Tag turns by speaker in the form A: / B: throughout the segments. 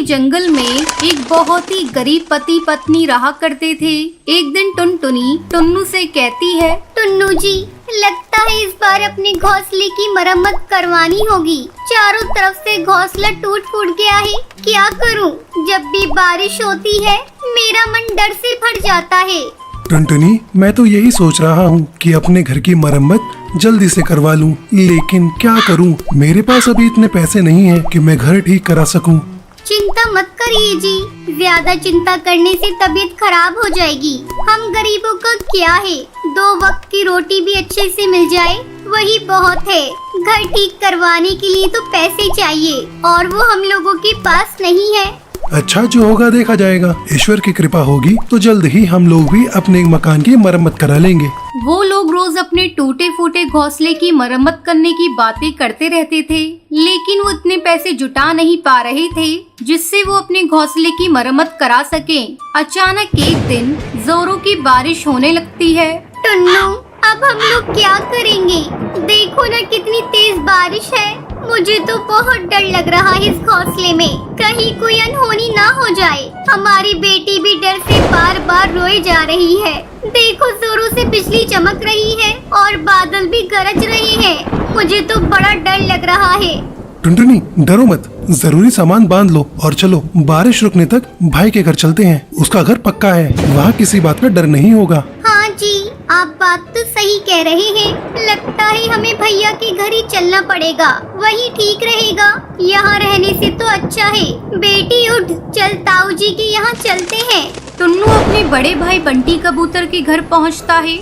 A: जंगल में एक बहुत ही गरीब पति पत्नी रहा करते थे। एक दिन टुनटुनी टुन्नू से कहती है,
B: टुन्नू जी, लगता है इस बार अपने घोंसले की मरम्मत करवानी होगी। चारों तरफ से घोंसला टूट फूट गया है। क्या करूं? जब भी बारिश होती है मेरा मन डर से फट जाता है।
C: टुनटुनी, मैं तो यही सोच रहा हूँ कि अपने घर की मरम्मत जल्दी से करवा लूँ, लेकिन क्या करूँ? मेरे पास अभी इतने पैसे नहीं हैं कि मैं घर ठीक करा सकूँ।
B: चिंता मत करिए जी, ज्यादा चिंता करने से तबीयत खराब हो जाएगी। हम गरीबों का क्या है, 2 वक्त की रोटी भी अच्छे से मिल जाए वही बहुत है। घर ठीक करवाने के लिए तो पैसे चाहिए और वो हम लोगों के पास नहीं है।
C: अच्छा, जो होगा देखा जाएगा। ईश्वर की कृपा होगी तो जल्द ही हम लोग भी अपने मकान की मरम्मत करा लेंगे।
A: वो लोग रोज अपने टूटे फूटे घोंसले की मरम्मत करने की बातें करते रहते थे, लेकिन वो इतने पैसे जुटा नहीं पा रहे थे जिससे वो अपने घोंसले की मरम्मत करा सके। अचानक एक दिन जोरों की बारिश होने लगती है।
B: टुन्नू, अब हम लोग क्या करेंगे? देखो ना कितनी तेज बारिश है। मुझे तो बहुत डर लग रहा है इस घोंसले में, कहीं कोई अनहोनी ना हो जाए। हमारी बेटी भी डर से बार बार रोए जा रही है। देखो जोरों से बिजली चमक रही है और बादल भी गरज रहे हैं। मुझे तो बड़ा डर लग रहा है।
C: टुनटुनी, डरो मत, जरूरी सामान बांध लो और चलो बारिश रुकने तक भाई के घर चलते हैं। उसका घर पक्का है, वहाँ किसी बात का डर नहीं होगा।
B: हाँ जी, आप बात तो सही कह रहे हैं। लगता है हमें भैया के घर ही चलना पड़ेगा, वही ठीक रहेगा। यहाँ रहने से तो अच्छा है। बेटी उठ, चल ताऊ जी के यहाँ चलते हैं।
A: टुन्नू अपने बड़े भाई बंटी कबूतर के घर पहुँचता है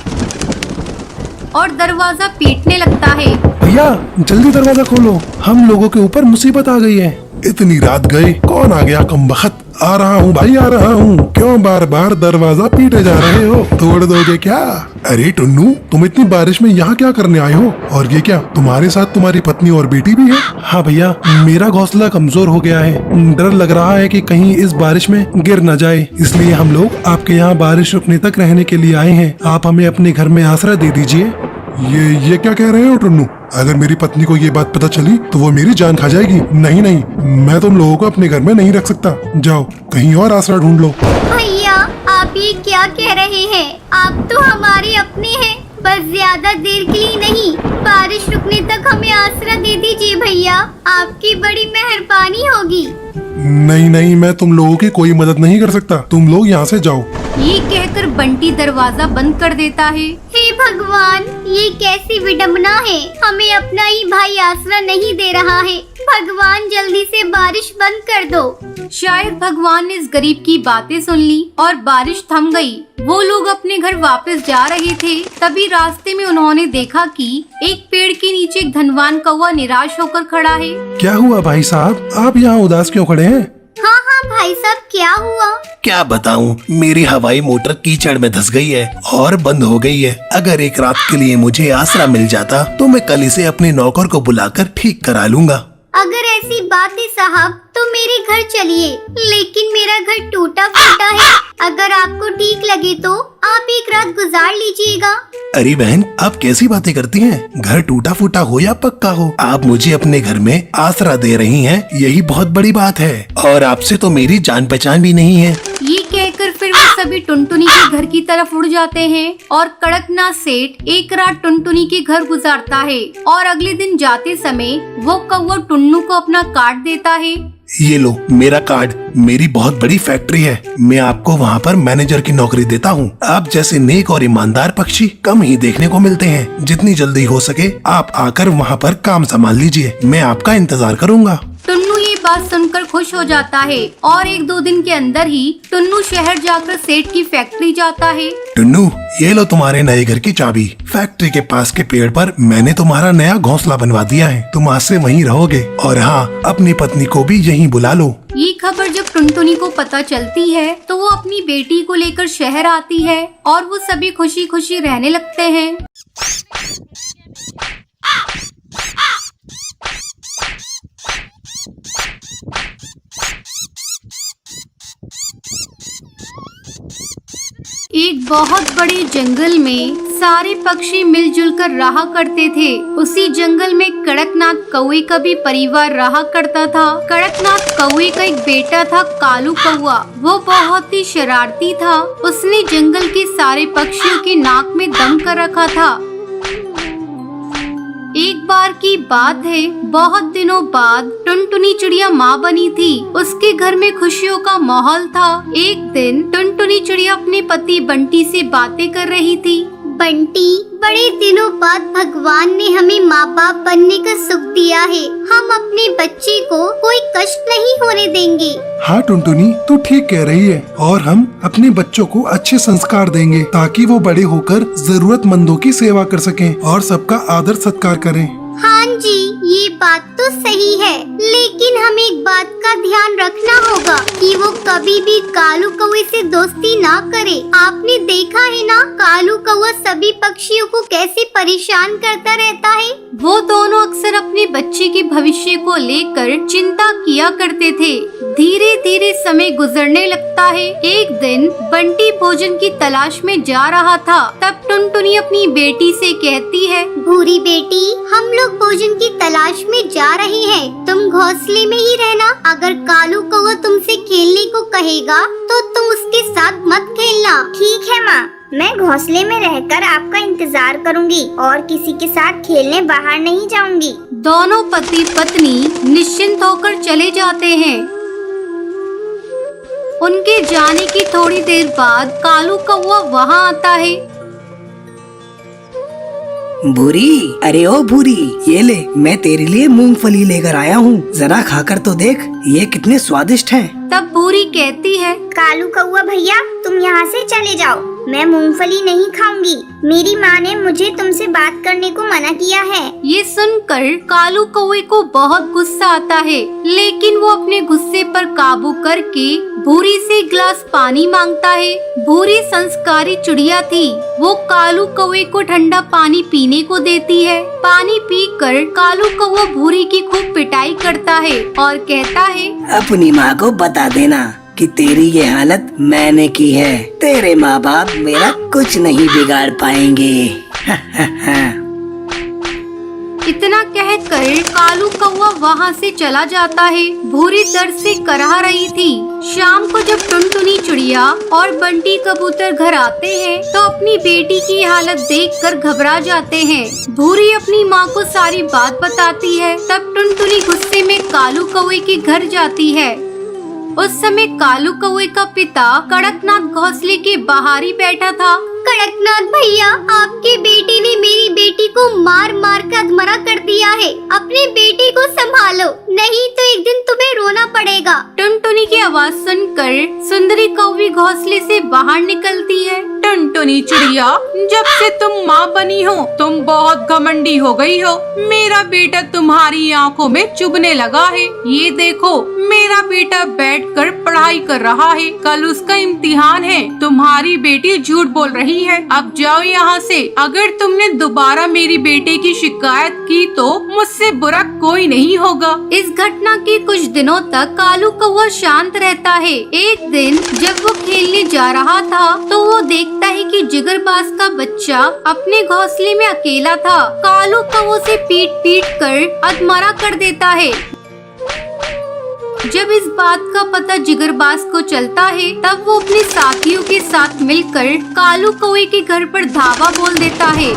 A: और दरवाजा पीटने लगता है।
C: भैया, जल्दी दरवाजा खोलो, हम लोगों के ऊपर मुसीबत आ गई है। इतनी रात गए, कौन आ गया कमबख्त? आ रहा हूँ भाई, आ रहा हूँ। क्यों बार बार दरवाजा पीटे जा रहे हो? तोड़ दोगे क्या? अरे टुन्नू, तुम इतनी बारिश में यहाँ क्या करने आए हो? और ये क्या, तुम्हारे साथ तुम्हारी पत्नी और बेटी भी है? हाँ भैया, मेरा घोंसला कमजोर हो गया है। डर लग रहा है कि कहीं इस बारिश में गिर न जाए, इसलिए हम लोग आपके यहाँ बारिश रुकने तक रहने के लिए आए हैं। आप हमें अपने घर में आसरा दे दीजिए। ये क्या कह रहे हो टुन्नू? अगर मेरी पत्नी को ये बात पता चली तो वो मेरी जान खा जाएगी। नहीं नहीं, मैं तुम लोगों को अपने घर में नहीं रख सकता। जाओ कहीं और आसरा ढूंढ लो।
B: भैया, आप ये क्या कह रहे हैं? आप तो हमारे अपने हैं, बस ज्यादा देर के लिए नहीं, बारिश रुकने तक हमें आसरा दे दीजिए भैया। आपकी बड़ी मेहरबानी होगी।
C: नहीं नहीं, मैं तुम लोगों की कोई मदद नहीं कर सकता। तुम लोग यहाँ से जाओ।
A: ये कहकर बंटी दरवाजा बंद कर देता है।
B: हे भगवान, ये कैसी विडम्बना है। हमें अपना ही भाई आसरा नहीं दे रहा है। भगवान, जल्दी से बारिश बंद कर दो।
A: शायद भगवान ने इस गरीब की बातें सुन ली और बारिश थम गई। वो लोग अपने घर वापस जा रहे थे, तभी रास्ते में उन्होंने देखा कि एक पेड़ के नीचे एक धनवान कौवा निराश होकर खड़ा है।
C: क्या हुआ भाई साहब, आप यहाँ उदास क्यों खड़े हैं?
B: हाँ हाँ भाई साहब, क्या हुआ?
D: क्या बताऊं, मेरी हवाई मोटर कीचड़ में धंस गई है और बंद हो गई है। अगर एक रात के लिए मुझे आसरा मिल जाता तो मैं कल इसे अपने नौकर को बुलाकर ठीक करा लूंगा।
B: अगर ऐसी बात है साहब तो मेरे घर चलिए, लेकिन मेरा घर टूटा फूटा है। अगर आपको ठीक लगे तो आप एक रात गुजार लीजिएगा।
D: अरे बहन, आप कैसी बातें करती हैं? घर टूटा फूटा हो या पक्का हो, आप मुझे अपने घर में आसरा दे रही हैं, यही बहुत बड़ी बात है। और आपसे तो मेरी जान पहचान भी नहीं है।
A: ये कहकर फिर वो सभी टुनटुनी के घर की तरफ उड़ जाते हैं और कड़कनाथ सेठ एक रात टुनटुनी के घर गुजारता है और अगले दिन जाते समय वो कौवा टुन्नू को अपना कार्ड देता है।
D: ये लो मेरा कार्ड, मेरी बहुत बड़ी फैक्ट्री है। मैं आपको वहाँ पर मैनेजर की नौकरी देता हूँ। आप जैसे नेक और ईमानदार पक्षी कम ही देखने को मिलते हैं। जितनी जल्दी हो सके आप आकर वहाँ पर काम संभाल लीजिए, मैं आपका इंतजार करूँगा।
A: टुन्नू ये बात सुनकर खुश हो जाता है और 1-2 दिन के अंदर ही टुन्नू शहर जाकर सेठ की फैक्ट्री जाता है।
D: टुन्नू, ये लो तुम्हारे नए घर की चाबी। फैक्ट्री के पास के पेड़ पर मैंने तुम्हारा नया घोंसला बनवा दिया है, तुम आज से वहीं रहोगे। और हाँ, अपनी पत्नी को भी यहीं बुला लो।
A: ये खबर जब टुनटुनी को पता चलती है तो वो अपनी बेटी को लेकर शहर आती है और वो सभी खुशी खुशी रहने लगते हैं। एक बहुत बड़े जंगल में सारे पक्षी मिलजुल कर रहा करते थे। उसी जंगल में कड़कनाथ कौवे का भी परिवार रहा करता था। कड़कनाथ कौवे का एक बेटा था कालू कौवा। वो बहुत ही शरारती था। उसने जंगल के सारे पक्षियों के नाक में दम कर रखा था। एक बार की बात है, बहुत दिनों बाद टुनटुनी चिड़िया माँ बनी थी। उसके घर में खुशियों का माहौल था। एक दिन टुनटुनी चिड़िया अपने पति बंटी से बातें कर रही थी।
B: बंटी, बड़े दिनों बाद भगवान ने हमें माँ बाप बनने का सुख दिया है। हम अपने बच्चे को कोई कष्ट नहीं होने देंगे।
C: हाँ टुनटुनी, तू ठीक कह रही है। और हम अपने बच्चों को अच्छे संस्कार देंगे ताकि वो बड़े होकर जरूरतमंदों की सेवा कर सकें और सबका आदर सत्कार करें।
B: हाँ जी, ये बात तो सही है, लेकिन हमें एक बात का ध्यान रखना होगा कि वो कभी भी कालू कौवे से दोस्ती ना करे। आपने देखा है ना, कालू कौवा सभी पक्षियों को कैसे परेशान करता रहता है।
A: वो दोनों अक्सर अपने बच्चे के भविष्य को लेकर चिंता किया करते थे। धीरे धीरे समय गुजरने लगता है। एक दिन बंटी भोजन की तलाश में जा रहा था। तब टुनटुनी अपनी बेटी से कहती है,
B: भूरी बेटी, हम लोग भोजन की तलाश में जा रहे हैं। तुम घोंसले में ही रहना। अगर कालू कौवा तुमसे खेलने को कहेगा तो तुम उसके साथ मत खेलना।
E: ठीक है माँ, मैं घोंसले में रहकर आपका इंतजार करूंगी और किसी के साथ खेलने बाहर नहीं जाऊंगी।
A: दोनों पति पत्नी निश्चिंत होकर चले जाते हैं। उनके जाने की थोड़ी देर बाद कालू कौवा वहाँ आता है।
F: भूरी, अरे ओ भूरी, ये ले, मैं तेरे लिए मूंगफली लेकर आया हूँ। जरा खाकर तो देख, ये कितने स्वादिष्ट हैं।
A: तब भूरी कहती है,
E: कालू कौवा भैया, तुम यहाँ से चले जाओ। मैं मूंगफली नहीं खाऊंगी। मेरी माँ ने मुझे तुमसे बात करने को मना किया है।
A: ये सुनकर कालू कौवे को बहुत गुस्सा आता है, लेकिन वो अपने गुस्से पर काबू करके भूरी से एक गिलास पानी मांगता है। भूरी संस्कारी चिड़िया थी। वो कालू कौवे को ठंडा पानी पीने को देती है। पानी पीकर कालू कौवा भूरी की खूब पिटाई करता है और कहता है,
F: अपनी माँ को बता देना कि तेरी ये हालत मैंने की है। तेरे माँ बाप मेरा कुछ नहीं बिगाड़ पाएंगे।
A: इतना कहकर कालू कौवा वहाँ से चला जाता है। भूरी दर्द से कराह रही थी। शाम को जब टुनटुनी चिड़िया और बंटी कबूतर घर आते हैं तो अपनी बेटी की हालत देखकर घबरा जाते हैं। भूरी अपनी माँ को सारी बात बताती है। तब टुनटुनी गुस्से में कालू कौवे के घर जाती है। उस समय कालू कौवे का पिता कड़कनाथ घोंसले के बाहर ही बैठा था।
B: कड़कनाथ भैया, आपके बेटे ने मेरी बेटी को मार मार कर अधमरा कर दिया है। अपने बेटे को संभालो, नहीं तो एक दिन तुम्हें रोना पड़ेगा।
A: टुनटुनी की आवाज सुनकर सुंदरी कौवी घोंसले से बाहर निकलती है।
G: टुनटुनी चिड़िया, जब से तुम माँ बनी हो तुम बहुत घमंडी हो गई हो। मेरा बेटा तुम्हारी आंखों में चुभने लगा है। ये देखो, मेरा बेटा बैठकर पढ़ाई कर रहा है। कल उसका इम्तिहान है। तुम्हारी बेटी झूठ बोल रही है। अब जाओ यहाँ से। अगर तुमने दोबारा मेरी बेटे की शिकायत की तो मुझसे बुरा कोई नहीं होगा।
A: इस घटना के कुछ दिनों तक कालू कौवा शांत रहता है। एक दिन जब वो खेलने जा रहा था तो वो देखता है कि जिगरबाज का बच्चा अपने घोंसले में अकेला था। कालू कौवे से पीट पीट कर अधमरा कर देता है। जब इस बात का पता जिगरबाज को चलता है तब वो अपने साथियों के साथ मिलकर कालू कौवे के घर पर धावा बोल देता है।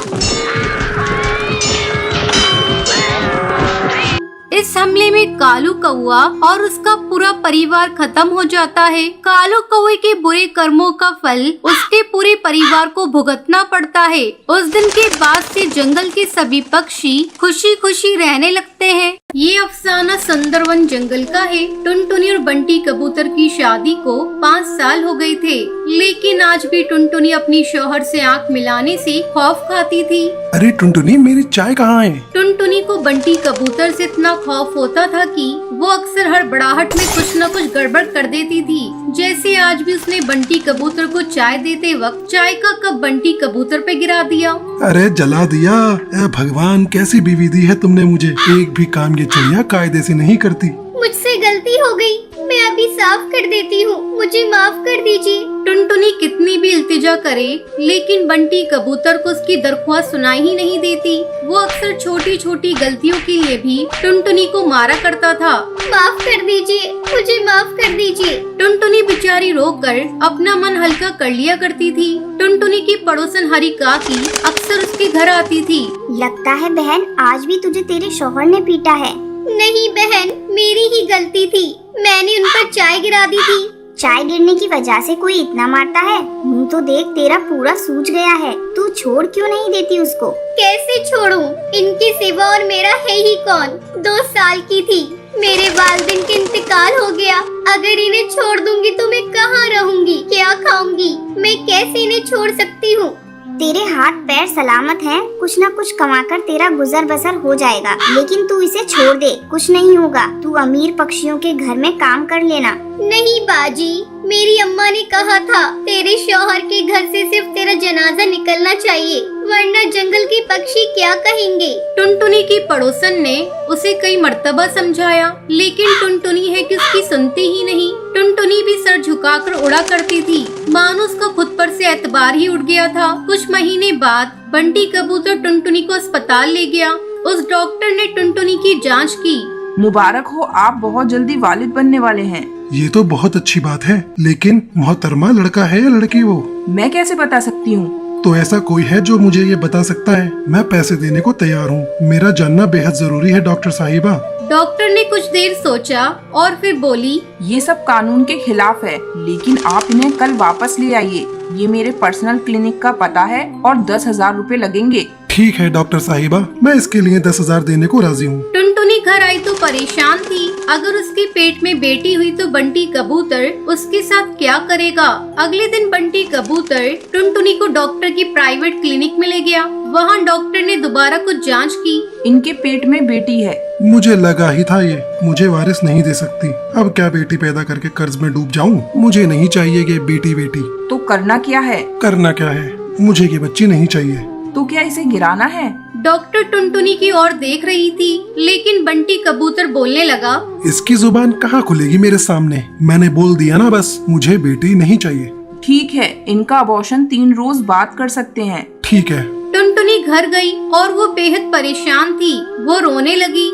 A: इस हमले में कालू कौवा और उसका पूरा परिवार खत्म हो जाता है। कालू कौवे के बुरे कर्मों का फल उसके पूरे परिवार को भुगतना पड़ता है। उस दिन के बाद से जंगल के सभी पक्षी खुशी खुशी रहने लगते हैं। ये अफसाना सुंदरवन जंगल का है। टुनटुनी और बंटी कबूतर की शादी को 5 साल हो गए थे, लेकिन आज भी टुनटुनी अपनी शौहर से आंख मिलाने से खौफ खाती थी।
C: अरे टुनटुनी, मेरी चाय कहाँ है?
A: टुनटुनी को बंटी कबूतर से इतना खौफ होता था कि वो अक्सर हड़बड़ाहट में कुछ न कुछ गड़बड़ कर देती थी। जैसे आज भी उसने बंटी कबूतर को चाय देते वक्त चाय का कप बंटी कबूतर पे गिरा दिया।
C: अरे जला दिया। ए भगवान, कैसी बीवी दी है तुमने मुझे। एक भी काम ये चिड़िया कायदे से नहीं करती।
B: मुझसे गलती हो गई। मैं अभी साफ कर देती हूँ, मुझे माफ कर दीजिए।
A: टुनटुनी कितनी भी इल्तिजा करे, लेकिन बंटी कबूतर को उसकी दरख्वास्त सुनाई ही नहीं देती। वो अक्सर छोटी छोटी गलतियों के लिए भी टुनटुनी को मारा करता था।
B: माफ कर दीजिए, मुझे माफ कर दीजिए।
A: टुनटुनी बेचारी रोकर अपना मन हल्का कर लिया करती थी। टुनटुनी की पड़ोसन हरी काकी अक्सर उसके घर आती थी।
E: लगता है बहन आज भी तुझे तेरे शौहर ने पीटा है।
B: नहीं बहन, मेरी ही गलती थी, मैंने उन पर चाय गिरा दी थी।
E: चाय गिरने की वजह से कोई इतना मारता है? मुंह तो देख तेरा पूरा सूज गया है। तू छोड़ क्यों नहीं देती उसको?
B: कैसे छोड़ूं? इनके सिवा और मेरा है ही कौन? 2 साल की थी, मेरे वालिदैन का इंतकाल हो गया। अगर इन्हें छोड़ दूंगी तो मैं कहाँ रहूंगी, क्या खाऊंगी? मैं कैसे इन्हें छोड़ सकती हूँ?
E: तेरे हाथ पैर सलामत हैं, कुछ न कुछ कमाकर तेरा गुजर बसर हो जाएगा, लेकिन तू इसे छोड़ दे, कुछ नहीं होगा। तू अमीर पक्षियों के घर में काम कर लेना।
B: नहीं बाजी, मेरी अम्मा ने कहा था तेरे शौहर के घर से सिर्फ तेरा जनाजा निकलना चाहिए, वरना जंगल के पक्षी क्या कहेंगे।
A: टुनटुनी की पड़ोसन ने उसे कई मर्तबा समझाया, लेकिन टुनटुनी है कि उसकी सुनती ही नहीं। टुनटुनी भी सर झुकाकर उड़ा करती थी, मानो उसका खुद पर से एतबार ही उठ गया था। कुछ महीने बाद बंटी कबूतर टुनटुनी को अस्पताल ले गया। उस डॉक्टर ने टुनटुनी की जांच की।
H: मुबारक हो, आप बहुत जल्दी वालिद बनने वाले हैं।
C: ये तो बहुत अच्छी बात है, लेकिन मोहतरमा लड़का है या लड़की? वो
H: मैं कैसे बता सकती हूँ?
C: तो ऐसा कोई है जो मुझे ये बता सकता है? मैं पैसे देने को तैयार हूँ। मेरा जानना बेहद जरूरी है डॉक्टर साहिबा।
A: डॉक्टर ने कुछ देर सोचा और फिर बोली,
H: ये सब कानून के खिलाफ है, लेकिन आप इन्हें कल वापस ले आइए। ये मेरे पर्सनल क्लिनिक का पता है और 10,000 रूपए लगेंगे।
C: ठीक है डॉक्टर साहिबा, मैं इसके लिए 10,000 देने को राजी हूँ।
A: टुनटुनी घर आई तो परेशान थी। अगर उसके पेट में बेटी हुई तो बंटी कबूतर उसके साथ क्या करेगा? अगले दिन बंटी कबूतर टुनटुनी को डॉक्टर की प्राइवेट क्लिनिक में ले गया। वहाँ डॉक्टर ने दोबारा कुछ जांच की।
H: इनके पेट में बेटी है।
C: मुझे लगा ही था ये मुझे वारिस नहीं दे सकती। अब क्या बेटी पैदा करके कर्ज में डूब जाऊं? मुझे नहीं चाहिए ये बेटी बेटी।
H: तो करना क्या है?
C: करना क्या है? मुझे ये बच्ची नहीं चाहिए।
H: तो क्या इसे गिराना है?
A: डॉक्टर टुनटुनी की ओर देख रही थी, लेकिन बंटी कबूतर बोलने लगा,
C: इसकी जुबान कहाँ खुलेगी मेरे सामने? मैंने बोल दिया ना, बस मुझे बेटी नहीं चाहिए।
H: ठीक है, इनका अबॉर्शन 3 रोज बाद कर सकते हैं।
C: ठीक है।
A: टुनटुनी घर गई और वो बेहद परेशान थी। वो रोने लगी।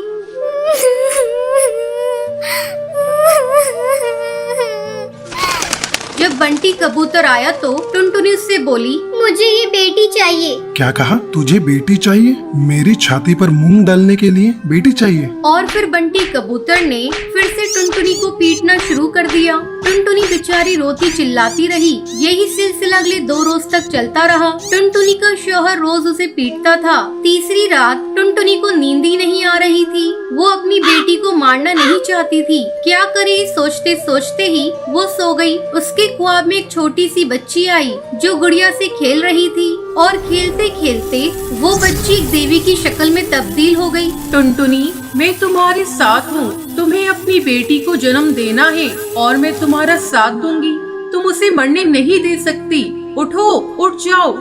A: जब बंटी कबूतर आया तो टुनटुनी उससे बोली,
B: मुझे ये बेटी चाहिए।
C: क्या कहा? तुझे बेटी चाहिए? मेरी छाती पर मूंग डालने के लिए बेटी चाहिए?
A: और फिर बंटी कबूतर ने फिर से टुनटुनी को पीटना शुरू कर दिया। टुनटुनी बेचारी रोती चिल्लाती रही। यही सिलसिला अगले 2 रोज तक चलता रहा। टुनटुनी का शौहर रोज उसे पीटता था। तीसरी रात टुनटुनी को नींद ही नहीं आ रही थी। वो अपनी बेटी को मारना नहीं चाहती थी। क्या करे, सोचते सोचते ही वो सो गई। उसके ख्वाब में एक छोटी सी बच्ची आई जो गुड़िया से खेल रही थी, और खेलते खेलते वो बच्ची एक देवी की शक्ल में तब्दील हो गई।
G: टुनटुनी, मैं तुम्हारे साथ हूँ। तुम्हें अपनी बेटी को जन्म देना है और मैं तुम्हारा साथ दूंगी। तुम उसे मरने नहीं दे सकती। उठो, उठ जाओ।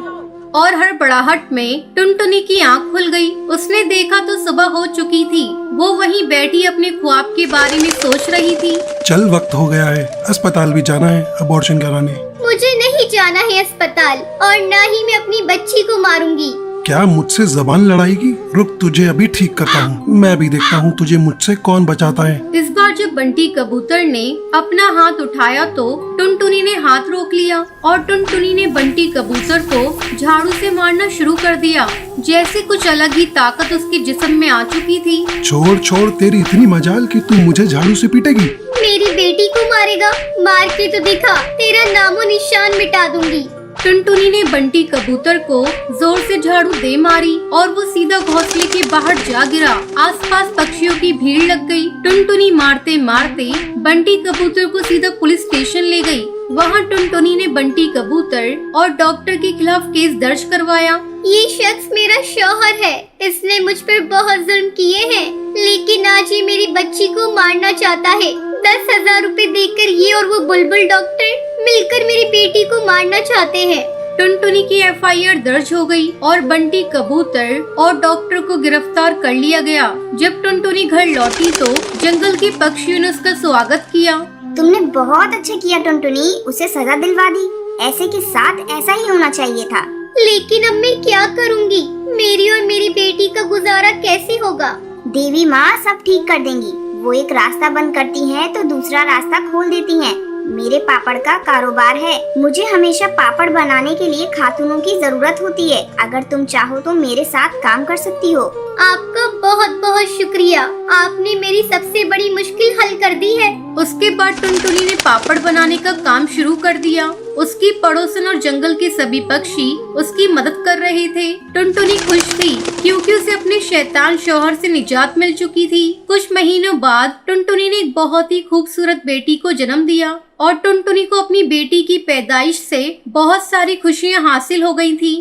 A: और हड़बड़ाहट में टुनटुनी की आंख खुल गई। उसने देखा तो सुबह हो चुकी थी। वो वहीं बैठी अपने ख्वाब के बारे में सोच रही थी।
C: चल, वक्त हो गया है, अस्पताल भी जाना है अबॉर्शन कराने।
B: मुझे नहीं जाना है अस्पताल, और न ही मैं अपनी बच्ची को मारूंगी।
C: क्या मुझसे जबान लड़ाएगी? रुक, तुझे अभी ठीक करता हूँ। मैं भी देखता हूँ तुझे मुझसे कौन बचाता है।
A: इस बार जब बंटी कबूतर ने अपना हाथ उठाया तो टुनटुनी ने हाथ रोक लिया और टुनटुनी ने बंटी कबूतर को झाड़ू से मारना शुरू कर दिया। जैसे कुछ अलग ही ताकत उसके जिस्म में आ चुकी थी।
C: छोड़ छोड़, तेरी इतनी मजाल कि तू मुझे झाड़ू से पीटेगी।
B: मेरी बेटी को मारेगा? मार के तो दिखा, तेरा नामो निशान मिटा दूंगी।
A: टुनटुनी ने बंटी कबूतर को जोर से झाड़ू दे मारी और वो सीधा घोंसले के बाहर जा गिरा। आसपास पक्षियों की भीड़ लग गई। टुनटुनी मारते मारते बंटी कबूतर को सीधा पुलिस स्टेशन ले गई। वहाँ टुनटुनी ने बंटी कबूतर और डॉक्टर के खिलाफ केस दर्ज करवाया।
B: ये शख्स मेरा शौहर है, इसने मुझ पर बहुत जुल्म किए हैं, लेकिन आज ये मेरी बच्ची को मारना चाहता है। 10,000 रूपए देकर ये और वो बुलबुल डॉक्टर मिलकर मेरी बेटी को मारना चाहते हैं।
A: टुनटुनी की FIR दर्ज हो गई और बंटी कबूतर और डॉक्टर को गिरफ्तार कर लिया गया। जब टुनटुनी घर लौटी तो जंगल के पक्षियों ने उसका स्वागत किया।
E: तुमने बहुत अच्छा किया टुनटुनी, उसे सजा दिलवा दी। ऐसे के साथ ऐसा ही होना चाहिए था।
B: लेकिन अब मैं क्या करूँगी? मेरी और मेरी बेटी का गुजारा कैसे होगा?
E: देवी माँ सब ठीक कर देंगी। वो एक रास्ता बंद करती हैं तो दूसरा रास्ता खोल देती हैं। मेरे पापड़ का कारोबार है। मुझे हमेशा पापड़ बनाने के लिए खातूनों की जरूरत होती है। अगर तुम चाहो तो मेरे साथ काम कर सकती हो।
B: आपका बहुत बहुत शुक्रिया, आपने मेरी सबसे बड़ी मुश्किल हल कर दी है।
A: उसके बाद टुनटुनी ने पापड़ बनाने का काम शुरू कर दिया। उसकी पड़ोसन और जंगल के सभी पक्षी उसकी मदद कर रहे थे। टुनटुनी खुश थी क्योंकि उसे अपने शैतान शौहर से निजात मिल चुकी थी। कुछ महीनों बाद टुनटुनी ने एक बहुत ही खूबसूरत बेटी को जन्म दिया और टुनटुनी को अपनी बेटी की पैदाइश से बहुत सारी खुशियाँ हासिल हो गई थी।